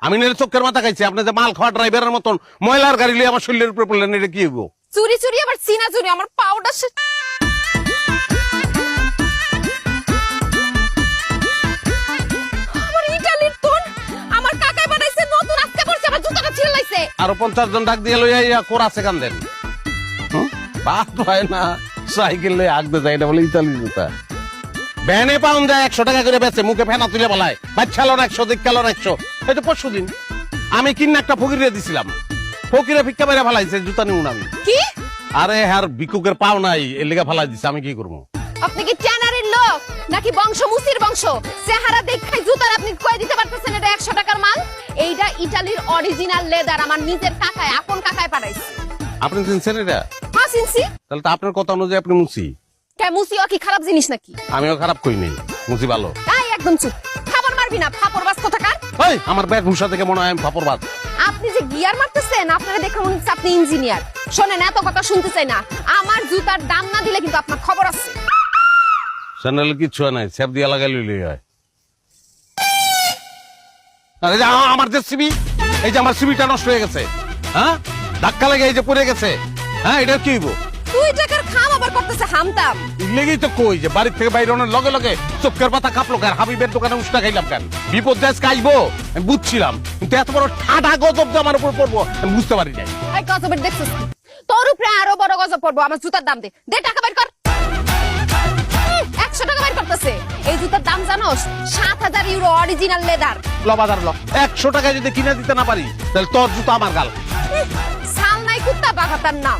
আমি না চোখের মাথা খাইছি, আপনি যে মাল খাওয়া ড্রাইভারের মতন ময়লার গাড়ি লিয়ে আমার শরীরের উপরে পড়লেন, এটা কি হইব? চুরি চুরি আবার চিনা চুরি, আমার পাউডার আমার ইটালির তোন আমার কাকাই বানাইছে, নতুন আজকে পড়ছে, আমার জুতাটা ছিঁড়ে লাইছে। আরো 50 জন ডাক দিয়ে লইয়া কোরাছে কান্দেন। বাদ হয় না, সাইকেল লয়ে আগতে যায়, এটা বলে ইতালি জুতা। ভ্যানে পাউন যায় 100 টাকা করে বেচে, মুখে ফেনা তুলে বলায় বাচ্চালোর 100, দিককালোর 100। এই তো পরশু দিন আমি কিনা একটা ফকিরে দিছিলাম, ফকিরে ভিক্ষা বাইরে ফেলাইছে, জুতা নিউন আমি। কি? আরে হ্যার ভিক্ষুকের পাও নাই, এর লেগে ফেলাই দিছে, আমি কি করবো? আপনি কি ট্যানারির লোক নাকি বংশ মুসির বংশ? চেহারা দেখাই জুতার আপনি কই দিতে পারতেছেন এটা 100 টাকার মাল? এইটা ইতালির অরিজিনাল লেদার, আমার নিজের কাকায়, আপন কাকায় পাঠাইছে। আপনি চিনছেন এটা? হ্যাঁ চিনছি। তাহলে তো আপনার কথা অনুযায়ী আপনি মুসি। কে মুসিও কি খারাপ জিনিস নাকি? আমিও খারাপ কই নেই, মুসি ভালো। তাই একদম চুপ, খাবার মারবি না, ফাপড় বাস কোথাকার। এই আমার ব্যাগ ঘুষা থেকে মনে হয় আমি ফাপড়বাজ। আপনি যে গিয়ার মারতেছেন, আপনারা দেখে মনে হচ্ছে আপনি ইঞ্জিনিয়ার। শোনেন, এত কথা শুনতে চাই না, আমার জুতার দাম না দিলে কিন্তু আপনার খবর আছে। চ্যানেল কিচ্ছু নাই, স্যাপ দিয়া লাগাই লইলে হয়। আরে আমার যে সিবি, এই যে আমার সিবিটা নষ্ট হয়ে গেছে, হ্যাঁ ধাক্কা লেগে এই যে পড়ে গেছে, হ্যাঁ এটা কি হইব? 2 টাকার খাম আবার করতেছে হামতাম। লেগেই তো কই যে বাড়ির থেকে বাইরে অনেক লগে লগে চোখের পাতা কাঁপলো কেন, হাবিবের দোকানে উষ্টা খাইলাম কেন, বিপদ যাস খাইবো আমি বুঝছিলাম, কিন্তু এত বড় ঠাডা গজব যে আমার উপর পড়বো আমি বুঝতে পারি নাই। এই গজবের দেখছিস, তোর উপরে আরো বড় গজব পড়বো। আমার জুতার দাম দে, দে টাকা বের কর। 100 টাকা বের করতেছে। এই জুতার দাম জানোস? 7000 ইউরো, অরিজিনাল লেদার। ল বাজার ল, 100 টাকায় যদি কিনে দিতে না পারি তাহলে তোর জুতা আমার গাল। সাল নাই কুত্তা বাগাতার নাম।